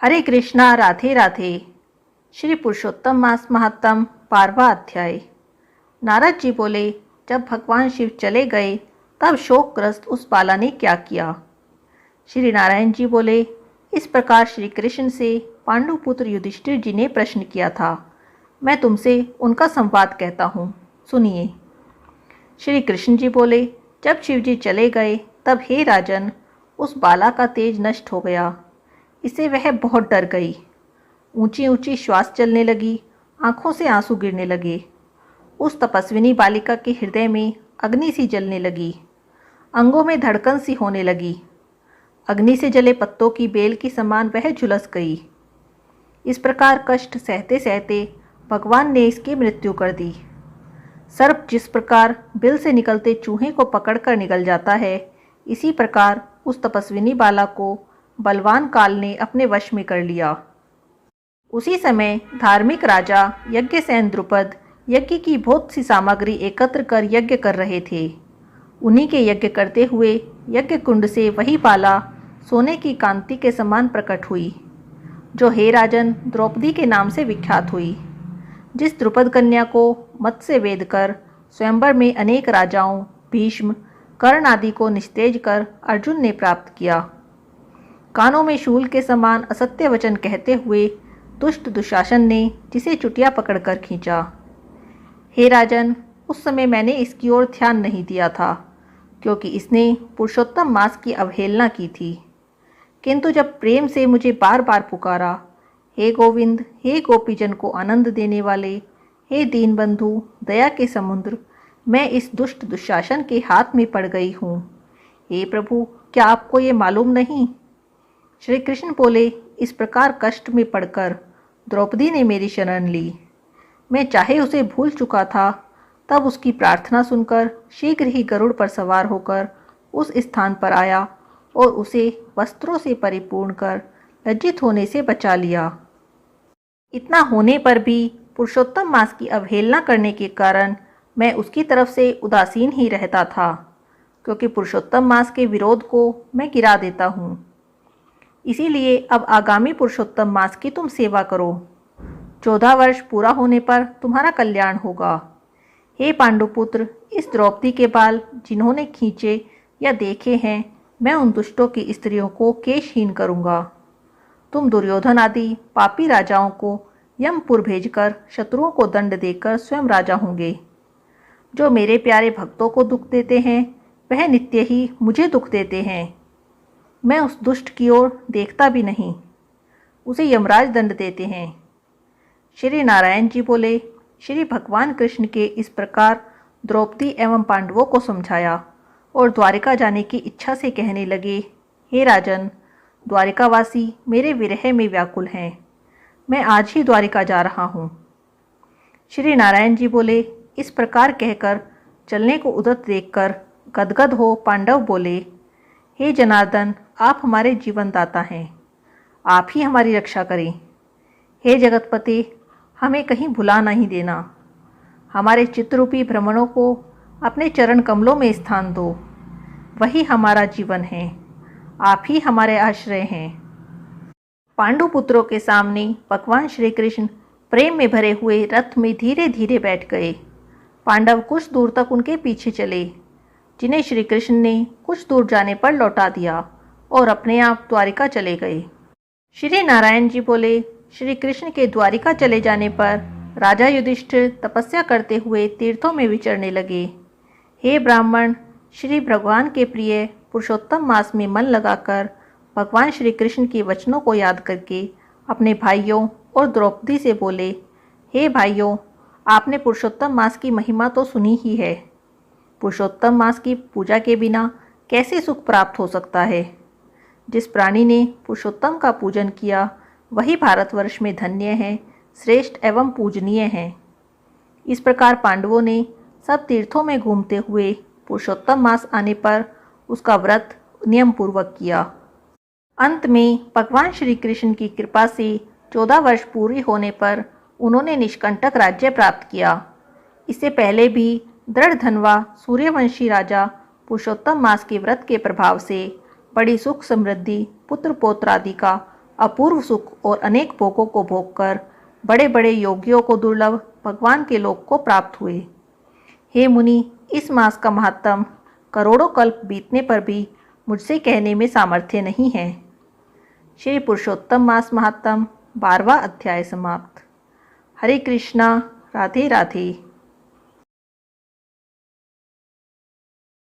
हरे कृष्णा, राधे राधे। श्री पुरुषोत्तम मास महात्म 12वां अध्याय। नारद जी बोले, जब भगवान शिव चले गए तब शोकग्रस्त उस बाला ने क्या किया। श्री नारायण जी बोले, इस प्रकार श्री कृष्ण से पांडुपुत्र युधिष्ठिर जी ने प्रश्न किया था। मैं तुमसे उनका संवाद कहता हूँ, सुनिए। श्री कृष्ण जी बोले, जब शिव जी चले गए तब हे राजन, उस बाला का तेज नष्ट हो गया। इससे वह बहुत डर गई। ऊंची ऊंची श्वास चलने लगी, आंखों से आंसू गिरने लगे। उस तपस्विनी बालिका के हृदय में अग्नि सी जलने लगी, अंगों में धड़कन सी होने लगी। अग्नि से जले पत्तों की बेल की समान वह झुलस गई। इस प्रकार कष्ट सहते सहते भगवान ने इसकी मृत्यु कर दी। सर्प जिस प्रकार बिल से निकलते चूहे को पकड़कर निगल जाता है, इसी प्रकार उस तपस्विनी बाला को बलवान काल ने अपने वश में कर लिया। उसी समय धार्मिक राजा यज्ञसेन द्रुपद यज्ञ की बहुत सी सामग्री एकत्र कर यज्ञ कर रहे थे। उन्हीं के यज्ञ करते हुए यज्ञ कुंड से वही बाला सोने की कांति के समान प्रकट हुई, जो हे राजन द्रौपदी के नाम से विख्यात हुई, जिस द्रुपद कन्या को मत से वेद कर स्वयंवर में अनेक राजाओं भीष्म कर्ण आदि को निस्तेज कर अर्जुन ने प्राप्त किया। कानों में शूल के समान असत्य वचन कहते हुए दुष्ट दुशासन ने जिसे चुटिया पकड़कर खींचा। हे राजन, उस समय मैंने इसकी ओर ध्यान नहीं दिया था, क्योंकि इसने पुरुषोत्तम मास की अवहेलना की थी। किंतु जब प्रेम से मुझे बार बार पुकारा, हे गोविंद, हे गोपीजन को आनंद देने वाले, हे दीनबंधु, दया के समुद्र, मैं इस दुष्ट दुशासन के हाथ में पड़ गई हूँ। हे प्रभु, क्या आपको ये मालूम नहीं? श्री कृष्ण बोले, इस प्रकार कष्ट में पड़कर द्रौपदी ने मेरी शरण ली। मैं चाहे उसे भूल चुका था, तब उसकी प्रार्थना सुनकर शीघ्र ही गरुड़ पर सवार होकर उस स्थान पर आया और उसे वस्त्रों से परिपूर्ण कर लज्जित होने से बचा लिया। इतना होने पर भी पुरुषोत्तम मास की अवहेलना करने के कारण मैं उसकी तरफ से उदासीन ही रहता था, क्योंकि पुरुषोत्तम मास के विरोध को मैं गिरा देता हूँ। इसीलिए अब आगामी पुरुषोत्तम मास की तुम सेवा करो। 14 वर्ष पूरा होने पर तुम्हारा कल्याण होगा। हे पांडुपुत्र, इस द्रौपदी के बाल जिन्होंने खींचे या देखे हैं, मैं उन दुष्टों की स्त्रियों को केशहीन करूँगा। तुम दुर्योधन आदि पापी राजाओं को यमपुर भेजकर शत्रुओं को दंड देकर स्वयं राजा होंगे। जो मेरे प्यारे भक्तों को दुख देते हैं, वह नित्य ही मुझे दुख देते हैं। मैं उस दुष्ट की ओर देखता भी नहीं, उसे यमराज दंड देते हैं। श्री नारायण जी बोले, श्री भगवान कृष्ण के इस प्रकार द्रौपदी एवं पांडवों को समझाया और द्वारिका जाने की इच्छा से कहने लगे, हे राजन, द्वारिकावासी मेरे विरह में व्याकुल हैं। मैं आज ही द्वारिका जा रहा हूँ। श्री नारायण जी बोले, इस प्रकार कहकर चलने को उद्यत देखकर गदगद हो पांडव बोले, हे जनार्दन, आप हमारे जीवनदाता हैं, आप ही हमारी रक्षा करें। हे जगतपति, हमें कहीं भुला नहीं देना। हमारे चित्तरूपी भ्रमणों को अपने चरण कमलों में स्थान दो। वही हमारा जीवन है, आप ही हमारे आश्रय हैं। पांडुपुत्रों के सामने भगवान श्री कृष्ण प्रेम में भरे हुए रथ में धीरे धीरे बैठ गए। पांडव कुछ दूर तक उनके पीछे चले, जिन्हें श्री कृष्ण ने कुछ दूर जाने पर लौटा दिया और अपने आप द्वारिका चले गए। श्री नारायण जी बोले, श्री कृष्ण के द्वारिका चले जाने पर राजा युधिष्ठिर तपस्या करते हुए तीर्थों में विचरने लगे। हे ब्राह्मण, श्री भगवान के प्रिय पुरुषोत्तम मास में मन लगाकर भगवान श्री कृष्ण के वचनों को याद करके अपने भाइयों और द्रौपदी से बोले, हे भाइयों, आपने पुरुषोत्तम मास की महिमा तो सुनी ही है। पुरुषोत्तम मास की पूजा के बिना कैसे सुख प्राप्त हो सकता है। जिस प्राणी ने पुरुषोत्तम का पूजन किया, वही भारतवर्ष में धन्य है, श्रेष्ठ एवं पूजनीय है। इस प्रकार पांडवों ने सब तीर्थों में घूमते हुए पुरुषोत्तम मास आने पर उसका व्रत नियम पूर्वक किया। अंत में भगवान श्री कृष्ण की कृपा से 14 वर्ष पूरी होने पर उन्होंने निष्कंटक राज्य प्राप्त किया। इससे पहले भी दृढ़धनवा सूर्यवंशी राजा पुरुषोत्तम मास के व्रत के प्रभाव से बड़ी सुख समृद्धि पुत्र पौत्र आदि का अपूर्व सुख और अनेक भोगों को भोगकर बड़े बड़े योगियों को दुर्लभ भगवान के लोक को प्राप्त हुए। हे मुनि, इस मास का महात्म करोड़ों कल्प बीतने पर भी मुझसे कहने में सामर्थ्य नहीं है। श्री पुरुषोत्तम मास महात्म 12वां अध्याय समाप्त। हरे कृष्णा। राधे राधे।